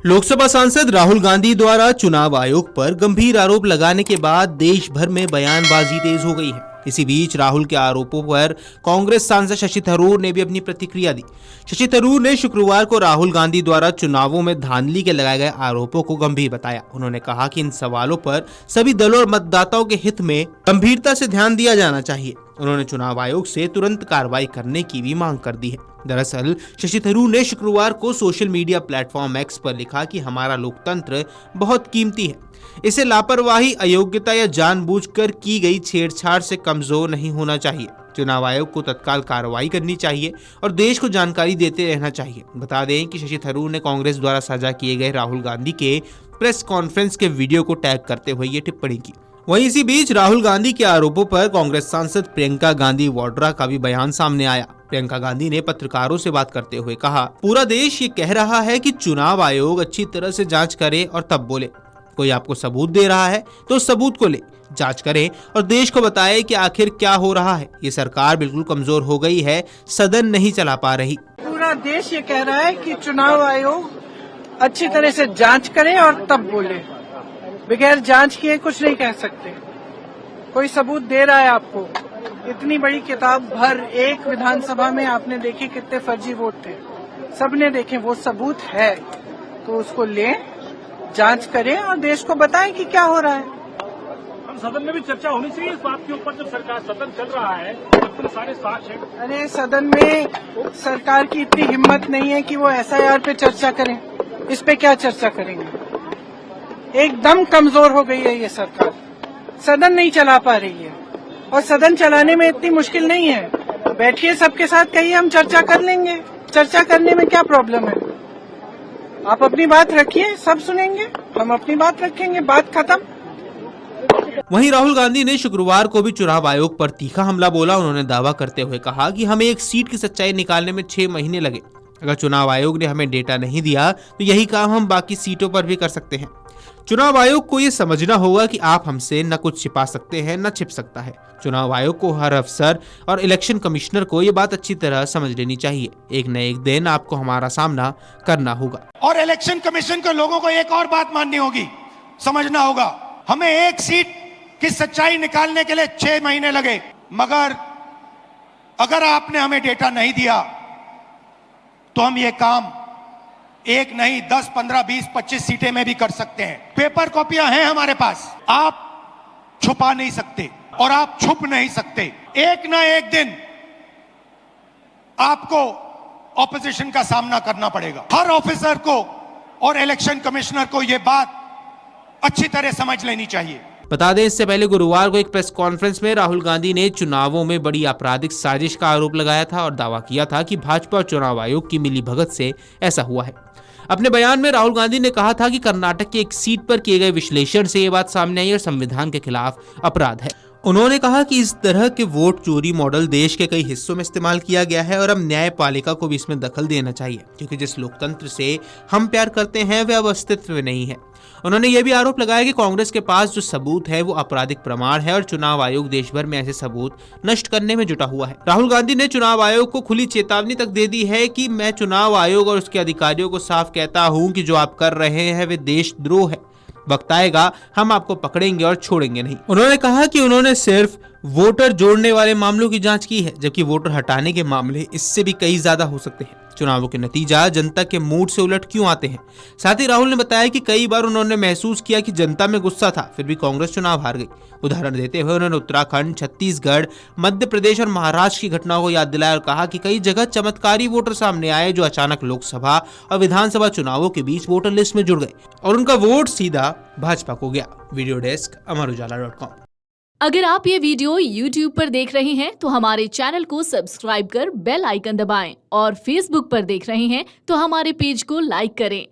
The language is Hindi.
लोकसभा सांसद राहुल गांधी द्वारा चुनाव आयोग पर गंभीर आरोप लगाने के बाद देश भर में बयानबाजी तेज हो गई है। इसी बीच राहुल के आरोपों पर कांग्रेस सांसद शशि थरूर ने भी अपनी प्रतिक्रिया दी। शशि थरूर ने शुक्रवार को राहुल गांधी द्वारा चुनावों में धांधली के लगाए गए आरोपों को गंभीर बताया। उन्होंने कहा कि इन सवालों पर सभी दलों और मतदाताओं के हित में गंभीरता से ध्यान दिया जाना चाहिए। उन्होंने चुनाव आयोग से तुरंत कार्रवाई करने की भी मांग कर दी है। दरअसल शशि थरूर ने शुक्रवार को सोशल मीडिया प्लेटफॉर्म एक्स पर लिखा कि हमारा लोकतंत्र बहुत कीमती है, इसे लापरवाही, अयोग्यता या जानबूझकर की गई छेड़छाड़ से कमजोर नहीं होना चाहिए। चुनाव आयोग को तत्काल कार्रवाई करनी चाहिए और देश को जानकारी देते रहना चाहिए। बता दें कि शशि थरूर ने कांग्रेस द्वारा साझा किए गए राहुल गांधी के प्रेस कॉन्फ्रेंस के वीडियो को टैग करते हुए ये टिप्पणी की। वहीं इसी बीच राहुल गांधी के आरोपों पर कांग्रेस सांसद प्रियंका गांधी वाड्रा का भी बयान सामने आया। प्रियंका गांधी ने पत्रकारों से बात करते हुए कहा, पूरा देश ये कह रहा है कि चुनाव आयोग अच्छी तरह से जांच करे और तब बोले। कोई आपको सबूत दे रहा है तो सबूत को ले, जांच करें और देश को बताए कि आखिर क्या हो रहा है। ये सरकार बिल्कुल कमजोर हो गई है, सदन नहीं चला पा रही। पूरा देश ये कह रहा है कि चुनाव आयोग अच्छी तरह से जांच करे और तब बोले। बगैर जांच किए कुछ नहीं कह सकते। कोई सबूत दे रहा है आपको? इतनी बड़ी किताब भर एक विधानसभा में आपने देखे कितने फर्जी वोट थे, सबने देखे। वो सबूत है तो उसको लें, जांच करें और देश को बताएं कि क्या हो रहा है। हम सदन में भी चर्चा होनी चाहिए इस बात के ऊपर। जब सरकार सदन चल रहा है, इतने सारे साक्ष्य हैं। अरे सदन में सरकार की इतनी हिम्मत नहीं है कि वो एसआईआर पे चर्चा करें। इस पे क्या चर्चा करेंगे? एकदम कमजोर हो गई है ये सरकार, सदन नहीं चला पा रही है। और सदन चलाने में इतनी मुश्किल नहीं है, बैठिए सबके साथ, कहिए हम चर्चा कर लेंगे। चर्चा करने में क्या प्रॉब्लम है? आप अपनी बात रखिए, सब सुनेंगे, हम अपनी बात रखेंगे, बात खत्म। वहीं राहुल गांधी ने शुक्रवार को भी चुनाव आयोग पर तीखा हमला बोला। उन्होंने दावा करते हुए कहा कि हमें एक सीट की सच्चाई निकालने में 6 महीने लगे। अगर चुनाव आयोग ने हमें डेटा नहीं दिया तो यही काम हम बाकी सीटों पर भी कर सकते हैं। चुनाव आयोग को ये समझना होगा कि आप हमसे न कुछ छिपा सकते हैं न छिप सकता है। चुनाव आयोग को, हर अफसर और इलेक्शन कमिश्नर को ये बात अच्छी तरह समझ लेनी चाहिए। एक न एक दिन आपको हमारा सामना करना होगा। और इलेक्शन कमीशन के लोगों को एक और बात माननी होगी, समझना होगा। हमें एक सीट की सच्चाई निकालने के लिए 6 महीने लगे, मगर अगर आपने हमें डेटा नहीं दिया तो हम ये काम 1 नहीं 10, 15, 20, 25 सीटें में भी कर सकते हैं। पेपर कॉपियां हैं हमारे पास, आप छुपा नहीं सकते और आप छुप नहीं सकते। एक ना एक दिन आपको ऑपोजिशन का सामना करना पड़ेगा। हर ऑफिसर को और इलेक्शन कमिश्नर को यह बात अच्छी तरह समझ लेनी चाहिए। बता दें, इससे पहले गुरुवार को एक प्रेस कॉन्फ्रेंस में राहुल गांधी ने चुनावों में बड़ी आपराधिक साजिश का आरोप लगाया था और दावा किया था कि भाजपा और चुनाव आयोग की मिलीभगत से ऐसा हुआ है। अपने बयान में राहुल गांधी ने कहा था कि कर्नाटक की एक सीट पर किए गए विश्लेषण से ये बात सामने आई और संविधान के खिलाफ अपराध है। उन्होंने कहा कि इस तरह के वोट चोरी मॉडल देश के कई हिस्सों में इस्तेमाल किया गया है और अब न्यायपालिका को भी इसमें दखल देना चाहिए, क्योंकि जिस लोकतंत्र से हम प्यार करते हैं वह अब अस्तित्व में नहीं है। उन्होंने यह भी आरोप लगाया कि कांग्रेस के पास जो सबूत है वो आपराधिक प्रमाण है और चुनाव आयोग देश भर में ऐसे सबूत नष्ट करने में जुटा हुआ है। राहुल गांधी ने चुनाव आयोग को खुली चेतावनी तक दे दी है कि मैं चुनाव आयोग और उसके अधिकारियों को साफ कहता हूं कि जो आप कर रहे हैं वे देशद्रोह है। वक्त आएगा हम आपको पकड़ेंगे और छोड़ेंगे नहीं। उन्होंने कहा कि उन्होंने सिर्फ वोटर जोड़ने वाले मामलों की जांच की है, जबकि वोटर हटाने के मामले इससे भी कई ज्यादा हो सकते हैं। चुनावों के नतीजा जनता के मूड से उलट क्यों आते हैं? साथ ही राहुल ने बताया कि कई बार उन्होंने महसूस किया कि जनता में गुस्सा था, फिर भी कांग्रेस चुनाव हार गई। उदाहरण देते हुए उन्होंने उत्तराखंड, छत्तीसगढ़, मध्य प्रदेश और महाराष्ट्र की घटनाओं को याद दिलाया और कहा कि कई जगह चमत्कारी वोटर सामने आए जो अचानक लोकसभा और विधानसभा चुनावों के बीच वोटर लिस्ट में जुड़ गए और उनका वोट सीधा भाजपा को गया। वीडियो डेस्क अमरुजाला.com। अगर आप ये वीडियो YouTube पर देख रहे हैं तो हमारे चैनल को सब्सक्राइब कर बेल आइकन दबाएं और Facebook पर देख रहे हैं तो हमारे पेज को लाइक करें।